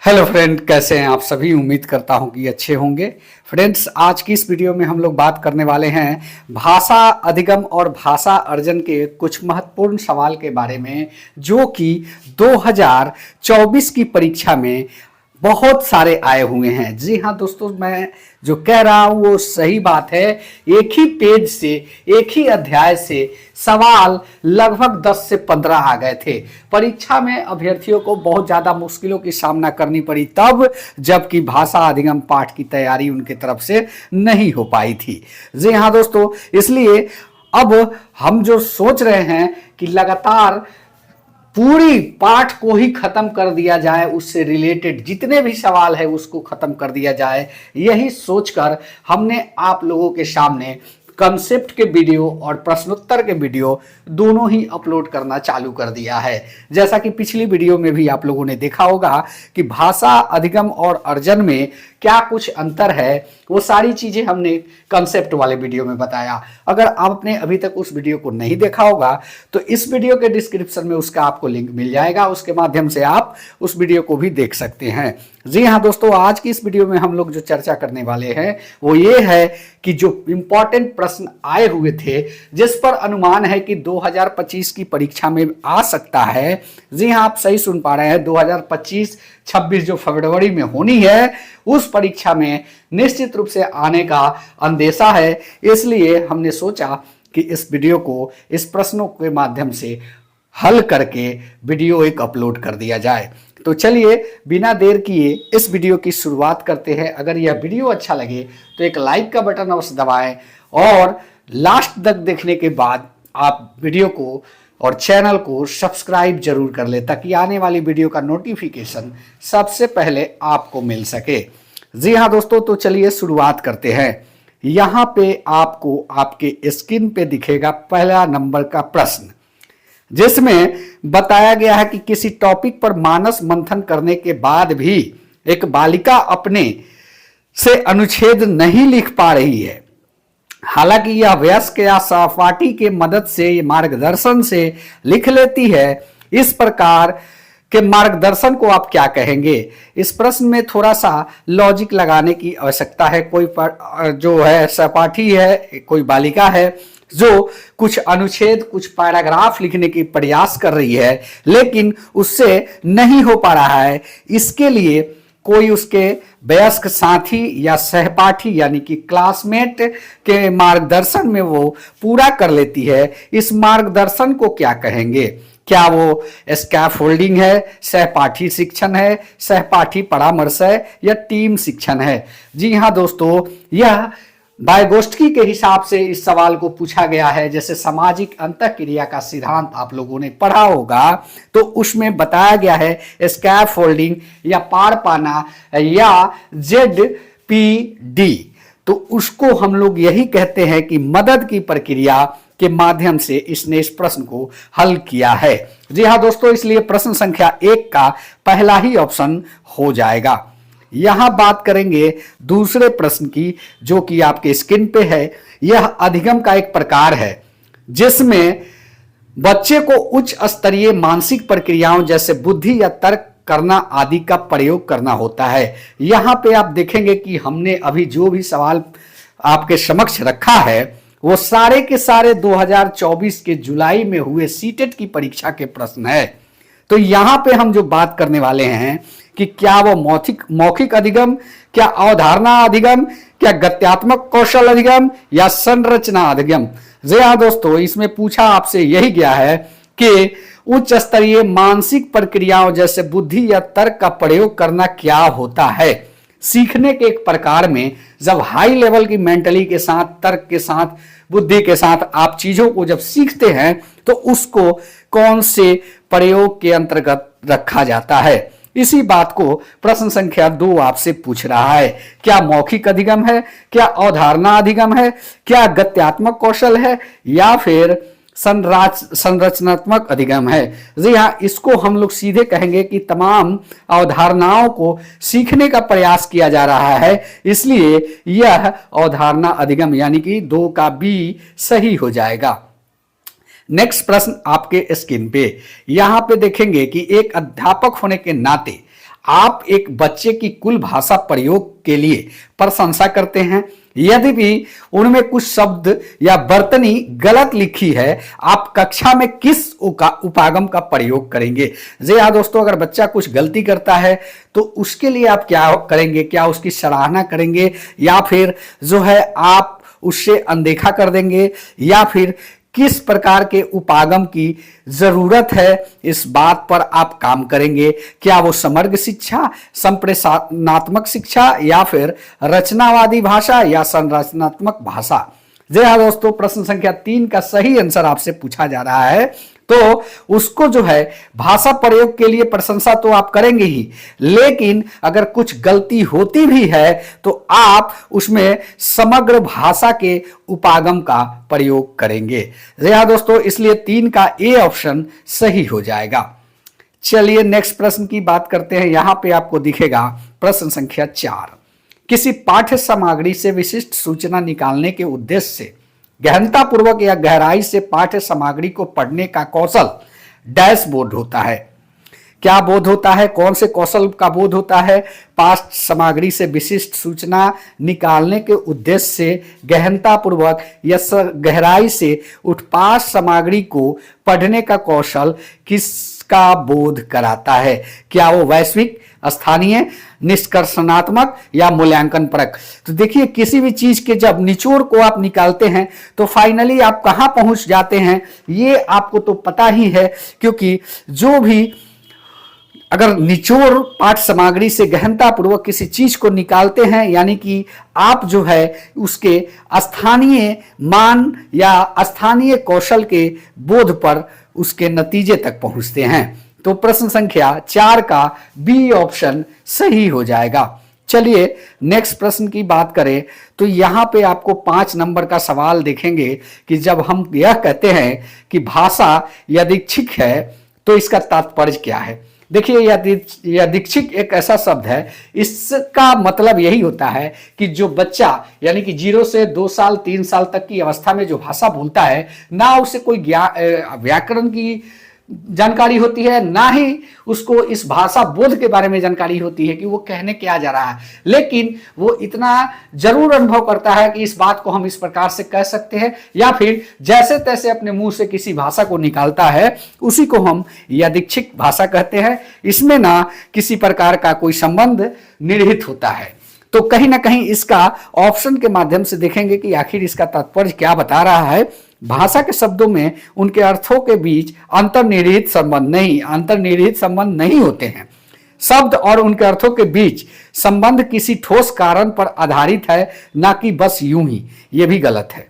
Hello friend, कैसे हैं आप सभी। उम्मीद करता हूं कि अच्छे होंगे। फ्रेंड्स, आज की इस वीडियो में हम लोग बात करने वाले हैं भाषा अधिगम और भाषा अर्जन के कुछ महत्वपूर्ण सवाल के बारे में, जो कि 2024 की परीक्षा में बहुत सारे आए हुए हैं। जी हाँ दोस्तों, मैं जो कह रहा हूँ वो सही बात है। एक ही पेज से, एक ही अध्याय से सवाल लगभग 10 से 15 आ गए थे। परीक्षा में अभ्यर्थियों को बहुत ज़्यादा मुश्किलों की सामना करनी पड़ी तब, जबकि भाषा अधिगम पाठ की तैयारी उनके तरफ से नहीं हो पाई थी। जी हाँ दोस्तों, इसलिए अब हम जो सोच रहे हैं कि लगातार पूरी पाठ को ही खत्म कर दिया जाए, उससे रिलेटेड जितने भी सवाल है उसको खत्म कर दिया जाए, यही सोचकर हमने आप लोगों के सामने कंसेप्ट के वीडियो और प्रश्नोत्तर के वीडियो दोनों ही अपलोड करना चालू कर दिया है। जैसा कि पिछली वीडियो में भी आप लोगों ने देखा होगा कि भाषा अधिगम और अर्जन में क्या कुछ अंतर है, वो सारी चीजें हमने कंसेप्ट वाले वीडियो में बताया। अगर आपने अभी तक उस वीडियो को नहीं देखा होगा तो इस वीडियो के डिस्क्रिप्शन में उसका आपको लिंक मिल जाएगा, उसके माध्यम से आप उस वीडियो को भी देख सकते हैं। जी हाँ दोस्तों, आज की इस वीडियो में हम लोग जो चर्चा करने वाले हैं वो ये है कि जो इंपॉर्टेंट प्रश्न आए हुए थे, जिस पर अनुमान है कि 2025 की परीक्षा में आ सकता है। जी हाँ, आप सही सुन पा रहे हैं, 2025-26 जो फरवरी में होनी है, उस परीक्षा में निश्चित रूप से आने का अंदेशा है। इसलिए हमने सोचा कि इस वीडियो को इस प्रश्नों के माध्यम से हल करके वीडियो एक अपलोड कर दिया जाए। तो चलिए बिना देर किए इस वीडियो की शुरुआत करते हैं। अगर यह वीडियो अच्छा लगे तो एक लाइक का बटन अवश्य दबाएं और लास्ट तक देखने के बाद आप वीडियो को और चैनल को सब्सक्राइब जरूर कर ले, ताकि आने वाली वीडियो का नोटिफिकेशन सबसे पहले आपको मिल सके। जी हाँ दोस्तों, तो चलिए शुरुआत करते हैं। यहाँ पे आपको आपके स्क्रीन पे दिखेगा पहला नंबर का प्रश्न, जिसमें बताया गया है कि किसी टॉपिक पर मानस मंथन करने के बाद भी एक बालिका अपने से अनुच्छेद नहीं लिख पा रही है। हालांकि यह वयस्क या सहपाठी के मदद से, मार्गदर्शन से लिख लेती है। इस प्रकार के मार्गदर्शन को आप क्या कहेंगे? इस प्रश्न में थोड़ा सा लॉजिक लगाने की आवश्यकता है। कोई जो है सहपाठी है, कोई बालिका है जो कुछ अनुच्छेद, कुछ पैराग्राफ लिखने की प्रयास कर रही है, लेकिन उससे नहीं हो पा रहा है। इसके लिए कोई उसके वयस्क साथी या सहपाठी यानी कि क्लासमेट के मार्गदर्शन में वो पूरा कर लेती है। इस मार्गदर्शन को क्या कहेंगे? क्या वो स्कैफोल्डिंग है, सहपाठी शिक्षण है, सहपाठी परामर्श है, या टीम शिक्षण है? जी हाँ दोस्तों, यह वाइगोत्स्की के हिसाब से इस सवाल को पूछा गया है। जैसे सामाजिक अंतःक्रिया का सिद्धांत आप लोगों ने पढ़ा होगा, तो उसमें बताया गया है स्कैफोल्डिंग या पार पाना या ZPD। तो उसको हम लोग यही कहते हैं कि मदद की प्रक्रिया के माध्यम से इसने इस प्रश्न को हल किया है। जी हाँ दोस्तों, इसलिए प्रश्न संख्या 1 का पहला ही ऑप्शन हो जाएगा। यहां बात करेंगे दूसरे प्रश्न की, जो कि आपके स्क्रीन पे है। यह अधिगम का एक प्रकार है जिसमें बच्चे को उच्च स्तरीय मानसिक प्रक्रियाओं जैसे बुद्धि या तर्क करना आदि का प्रयोग करना होता है। यहां पे आप देखेंगे कि हमने अभी जो भी सवाल आपके समक्ष रखा है वो सारे के सारे 2024 के जुलाई में हुए सीटेट की परीक्षा के प्रश्न है। तो यहां पे हम जो बात करने वाले हैं कि क्या वो मौखिक अधिगम, क्या अवधारणा अधिगम, क्या गत्यात्मक कौशल अधिगम, या संरचना अधिगम। जी हाँ दोस्तों, इसमें पूछा आपसे यही गया है कि उच्च स्तरीय मानसिक प्रक्रियाओं जैसे बुद्धि या तर्क का प्रयोग करना क्या होता है। सीखने के एक प्रकार में जब हाई लेवल की मेंटली के साथ, तर्क के साथ, बुद्धि के साथ आप चीजों को जब सीखते हैं तो उसको कौन से प्रयोग के अंतर्गत रखा जाता है। इसी बात को प्रश्न संख्या 2 आपसे पूछ रहा है। क्या मौखिक अधिगम है, क्या अवधारणा अधिगम है, क्या गत्यात्मक कौशल है, या फिर संरचनात्मक अधिगम है? जी हाँ, इसको हम लोग सीधे कहेंगे कि तमाम अवधारणाओं को सीखने का प्रयास किया जा रहा है, इसलिए यह अवधारणा अधिगम यानी कि 2 का B सही हो जाएगा। नेक्स्ट प्रश्न आपके स्क्रीन पे, यहां पे देखेंगे कि एक अध्यापक होने के नाते आप एक बच्चे की कुल भाषा प्रयोग के लिए प्रशंसा करते हैं। यदि भी उनमें कुछ शब्द या वर्तनी गलत लिखी है, आप कक्षा में किस उपागम का प्रयोग करेंगे? जी हाँ दोस्तों, अगर बच्चा कुछ गलती करता है तो उसके लिए आप क्या करेंगे? क्या उसकी सराहना करेंगे, या फिर जो है आप उससे अनदेखा कर देंगे, या फिर किस प्रकार के उपागम की जरूरत है, इस बात पर आप काम करेंगे? क्या वो समग्र शिक्षा, संप्रेषणात्मक शिक्षा, या फिर रचनावादी भाषा, या संरचनात्मक भाषा? जी हाँ दोस्तों, प्रश्न संख्या 3 का सही आंसर आपसे पूछा जा रहा है। तो उसको जो है भाषा प्रयोग के लिए प्रशंसा तो आप करेंगे ही, लेकिन अगर कुछ गलती होती भी है तो आप उसमें समग्र भाषा के उपागम का प्रयोग करेंगे। जी हाँ दोस्तों, इसलिए 3 का ए ऑप्शन सही हो जाएगा। चलिए नेक्स्ट प्रश्न की बात करते हैं। यहां पे आपको दिखेगा प्रश्न संख्या 4। किसी पाठ्य सामग्री से विशिष्ट सूचना निकालने के उद्देश्य से गहनता पूर्वक या गहराई से पाठ्य सामग्री को पढ़ने का कौशल डैश बोध होता है। क्या बोध होता है? कौन से कौशल का बोध होता है? पाठ्य सामग्री से विशिष्ट सूचना निकालने के उद्देश्य से गहनता पूर्वक या गहराई से उत्पाद सामग्री को पढ़ने का कौशल किसका बोध कराता है? क्या वो वैश्विक, स्थानीय, निष्कर्षणात्मक, या मूल्यांकन परक? तो देखिए, किसी भी चीज के जब निचोड़ को आप निकालते हैं तो फाइनली आप कहां पहुंच जाते हैं ये आपको तो पता ही है, क्योंकि जो भी अगर निचोड़ पाठ सामग्री से गहनता पूर्वक किसी चीज को निकालते हैं, यानी कि आप जो है उसके स्थानीय मान या स्थानीय कौशल के बोध पर उसके नतीजे तक पहुंचते हैं। तो प्रश्न संख्या 4 का बी ऑप्शन सही हो जाएगा। चलिए नेक्स्ट प्रश्न की बात करें तो यहां पे आपको 5 नंबर का सवाल देखेंगे कि जब हम यह कहते हैं कि भाषा यादृच्छिक है तो इसका तात्पर्य क्या है। देखिए, यादृच्छिक एक ऐसा शब्द है, इसका मतलब यही होता है कि जो बच्चा यानी कि 0 से 2 साल 3 साल तक की अवस्था में जो भाषा बोलता है, ना उसे कोई व्याकरण की जानकारी होती है, ना ही उसको इस भाषा बोध के बारे में जानकारी होती है कि वो कहने क्या जा रहा है, लेकिन वो इतना जरूर अनुभव करता है कि इस बात को हम इस प्रकार से कह सकते हैं, या फिर जैसे तैसे अपने मुंह से किसी भाषा को निकालता है, उसी को हम यादृच्छिक भाषा कहते हैं। इसमें ना किसी प्रकार का कोई संबंध निहित होता है। तो कहीं ना कहीं इसका ऑप्शन के माध्यम से देखेंगे कि आखिर इसका तात्पर्य क्या बता रहा है। भाषा के शब्दों में उनके अर्थों के बीच अंतर्निहित संबंध नहीं होते हैं। शब्द और उनके अर्थों के बीच संबंध किसी ठोस कारण पर आधारित है, ना कि बस यूं ही। यह भी गलत है।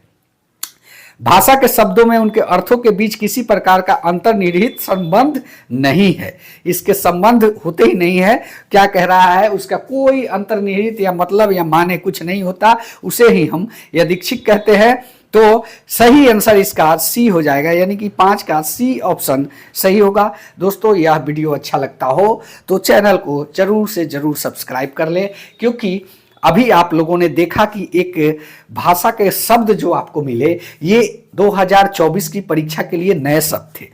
भाषा के शब्दों में उनके अर्थों के बीच किसी प्रकार का अंतर्निहित संबंध नहीं है। इसके संबंध होते ही नहीं है। क्या कह रहा है, उसका कोई अंतर्निहित या मतलब या माने कुछ नहीं होता, उसे ही हम यादृच्छिक कहते हैं। तो सही आंसर इसका सी हो जाएगा, यानी कि 5 का सी ऑप्शन सही होगा। दोस्तों, यह वीडियो अच्छा लगता हो तो चैनल को जरूर से जरूर सब्सक्राइब कर ले, क्योंकि अभी आप लोगों ने देखा कि एक भाषा के शब्द जो आपको मिले, ये 2024 की परीक्षा के लिए नए शब्द थे।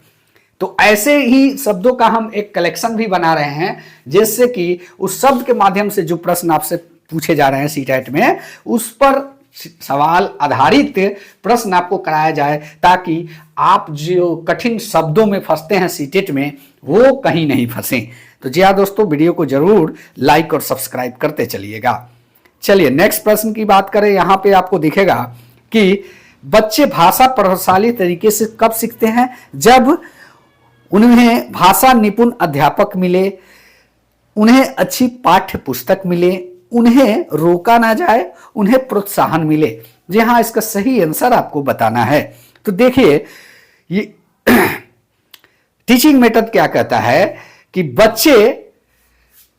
तो ऐसे ही शब्दों का हम एक कलेक्शन भी बना रहे हैं, जिससे कि उस शब्द के माध्यम से जो प्रश्न आपसे पूछे जा रहे हैं सीटेट में, उस पर सवाल आधारित प्रश्न आपको कराया जाए, ताकि आप जो कठिन शब्दों में फंसते हैं सीटेट में, वो कहीं नहीं फंसे। तो जी हाँ दोस्तों, वीडियो को जरूर लाइक और सब्सक्राइब करते चलिएगा। चलिए नेक्स्ट प्रश्न की बात करें। यहां पे आपको दिखेगा कि बच्चे भाषा प्रभावशाली तरीके से कब सीखते हैं? जब उन्हें भाषा निपुण अध्यापक मिले, उन्हें अच्छी पाठ्य पुस्तक मिले, उन्हें रोका ना जाए, उन्हें प्रोत्साहन मिले। जी हाँ, इसका सही आंसर आपको बताना है। तो देखिए, ये टीचिंग मेथड क्या कहता है कि बच्चे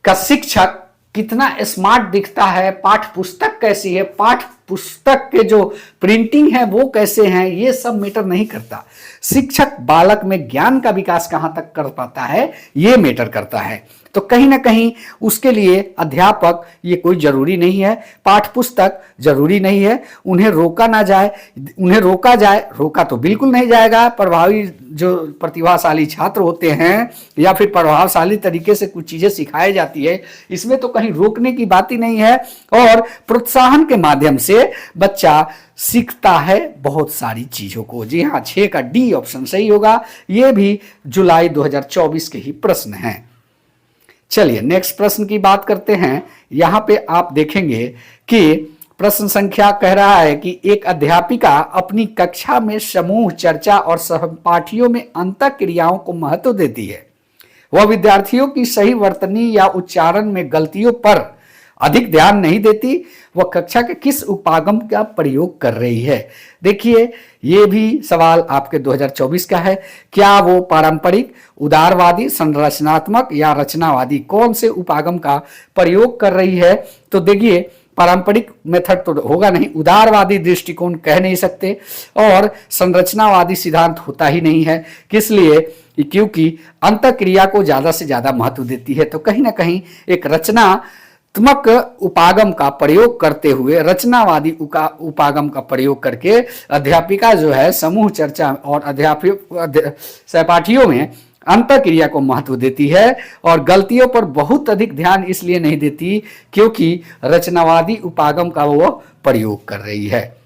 का शिक्षक कितना स्मार्ट दिखता है, पाठ पुस्तक कैसी है, पाठ पुस्तक के जो प्रिंटिंग है वो कैसे हैं, ये सब मैटर नहीं करता। शिक्षक बालक में ज्ञान का विकास कहां तक कर पाता है, ये मैटर करता है। तो तो कहीं ना कहीं उसके लिए अध्यापक ये कोई जरूरी नहीं है, पाठ पुस्तक जरूरी नहीं है, उन्हें रोका ना जाए, उन्हें रोका जाए, रोका तो बिल्कुल नहीं जाएगा। प्रभावी जो प्रतिभाशाली छात्र होते हैं या फिर प्रभावशाली तरीके से कुछ चीजें सिखाई जाती है, इसमें तो कहीं रोकने की बात ही नहीं है। और प्रोत्साहन के माध्यम से बच्चा सीखता है बहुत सारी चीजों को। जी हाँ, 6 का डी ऑप्शन सही होगा। ये भी जुलाई 2024 के ही प्रश्न हैं। चलिए नेक्स्ट प्रश्न की बात करते हैं। यहां पे आप देखेंगे कि प्रश्न संख्या कह रहा है कि एक अध्यापिका अपनी कक्षा में समूह चर्चा और सहपाठियों में अंतः क्रियाओं को महत्व देती है। वह विद्यार्थियों की सही वर्तनी या उच्चारण में गलतियों पर अधिक ध्यान नहीं देती। वह कक्षा के किस उपागम का प्रयोग कर रही है? देखिए, ये भी सवाल आपके 2024 का है। क्या वो पारंपरिक, उदारवादी, संरचनात्मक या रचनावादी कौन से उपागम का प्रयोग कर रही है? तो देखिए, पारंपरिक मेथड तो होगा नहीं, उदारवादी दृष्टिकोण कह नहीं सकते, और संरचनावादी सिद्धांत होता ही नहीं है। किस लिए? क्योंकि अंतःक्रिया को ज्यादा से ज्यादा महत्व देती है। तो कहीं ना कहीं एक रचनात्मक उपागम का प्रयोग करते हुए, रचनावादी उपागम का प्रयोग करके अध्यापिका जो है समूह चर्चा और सहपाठियों में अंतःक्रिया को महत्व देती है, और गलतियों पर बहुत अधिक ध्यान इसलिए नहीं देती क्योंकि रचनावादी उपागम का वो प्रयोग कर रही है।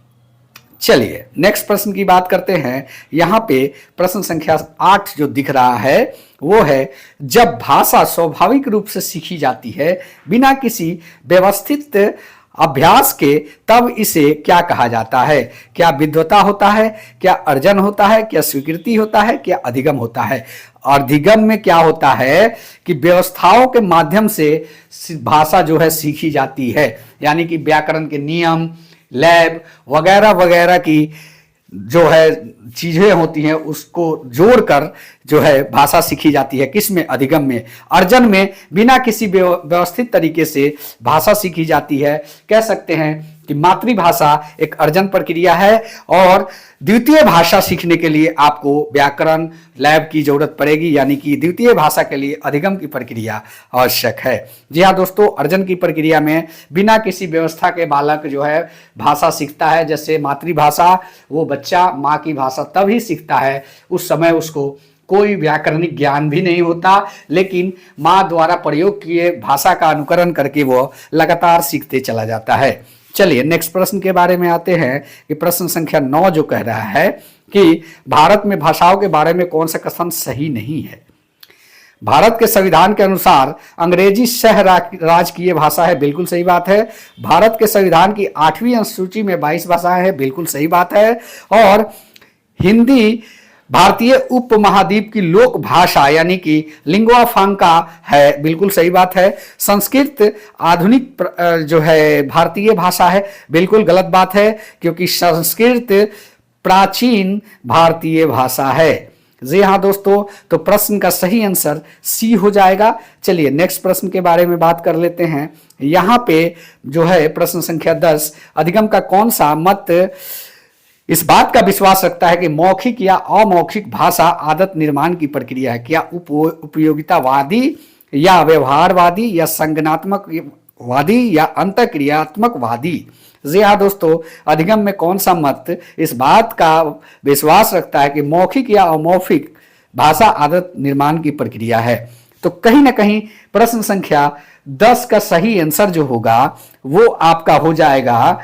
चलिए नेक्स्ट प्रश्न की बात करते हैं। यहां पे प्रश्न संख्या 8 जो दिख रहा है वो है, जब भाषा स्वाभाविक रूप से सीखी जाती है बिना किसी व्यवस्थित अभ्यास के, तब इसे क्या कहा जाता है? क्या विद्वता होता है, क्या अर्जन होता है, क्या स्वीकृति होता है, क्या अधिगम होता है? अधिगम में क्या होता है कि व्यवस्थाओं के माध्यम से भाषा जो है सीखी जाती है, यानी कि व्याकरण के नियम, लैब वगैरह वगैरह की जो है चीजें होती हैं उसको जोड़कर जो है भाषा सीखी जाती है। किसमें? अधिगम में। अर्जन में बिना किसी व्यवस्थित तरीके से भाषा सीखी जाती है। कह सकते हैं कि मातृभाषा एक अर्जन प्रक्रिया है, और द्वितीय भाषा सीखने के लिए आपको व्याकरण, लैब की जरूरत पड़ेगी, यानी कि द्वितीय भाषा के लिए अधिगम की प्रक्रिया आवश्यक है। जी हाँ दोस्तों, अर्जन की प्रक्रिया में बिना किसी व्यवस्था के बालक जो है भाषा सीखता है। जैसे मातृभाषा, वो बच्चा माँ की भाषा तभी सीखता है, उस समय उसको कोई व्याकरणिक ज्ञान भी नहीं होता, लेकिन माँ द्वारा प्रयोग किए भाषा का अनुकरण करके वो लगातार सीखते चला जाता है। चलिए नेक्स्ट प्रश्न के बारे में आते हैं कि प्रश्न संख्या 9 जो कह रहा है कि भारत में भाषाओं के बारे में कौन सा कथन सही नहीं है? भारत के संविधान के अनुसार अंग्रेजी सह राजकीय भाषा है, बिल्कुल सही बात है। भारत के संविधान की 8वीं अनुसूची में 22 भाषाएं हैं, बिल्कुल सही बात है। और हिंदी भारतीय उपमहाद्वीप की लोक भाषा यानी कि लिंगुआ फ्रैंका है, बिल्कुल सही बात है। संस्कृत आधुनिक जो है भारतीय भाषा है, बिल्कुल गलत बात है, क्योंकि संस्कृत प्राचीन भारतीय भाषा है। जी हाँ दोस्तों, तो प्रश्न का सही आंसर सी हो जाएगा। चलिए नेक्स्ट प्रश्न के बारे में बात कर लेते हैं। यहाँ पे जो है प्रश्न संख्या 10, अधिगम का कौन सा मत इस बात का विश्वास रखता है कि मौखिक या अमौखिक भाषा आदत निर्माण की प्रक्रिया है? क्या उपयोगितावादी या व्यवहारवादी या संज्ञानात्मक वादी या अंतःक्रियात्मक वादी? जी हाँ दोस्तों, अधिगम में कौन सा मत इस बात का विश्वास रखता है कि मौखिक या अमौखिक भाषा आदत निर्माण की प्रक्रिया है? तो कहीं ना कहीं प्रश्न संख्या 10 का सही आंसर जो होगा वो आपका हो जाएगा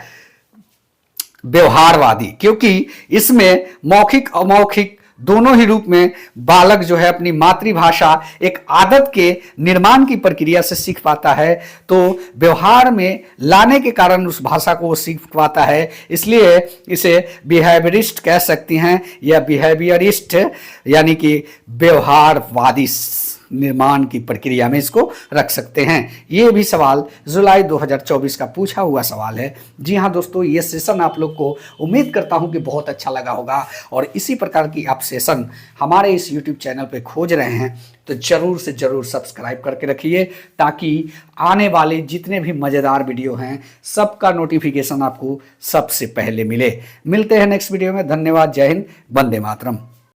व्यवहारवादी, क्योंकि इसमें मौखिक अमौखिक दोनों ही रूप में बालक जो है अपनी मातृभाषा एक आदत के निर्माण की प्रक्रिया से सीख पाता है, तो व्यवहार में लाने के कारण उस भाषा को वो सीख पाता है। इसलिए इसे बिहेवियरिस्ट कह सकती हैं, या बिहेवियरिस्ट यानी कि व्यवहारवादी निर्माण की प्रक्रिया में इसको रख सकते हैं। ये भी सवाल जुलाई 2024 का पूछा हुआ सवाल है। जी हाँ दोस्तों, ये सेशन आप लोग को उम्मीद करता हूं कि बहुत अच्छा लगा होगा, और इसी प्रकार की आप सेशन हमारे इस YouTube चैनल पे खोज रहे हैं तो जरूर से जरूर सब्सक्राइब करके रखिए, ताकि आने वाले जितने भी मज़ेदार वीडियो हैं सबका नोटिफिकेशन आपको सबसे पहले मिले। मिलते हैं नेक्स्ट वीडियो में। धन्यवाद। जय हिंद। वंदे मातरम।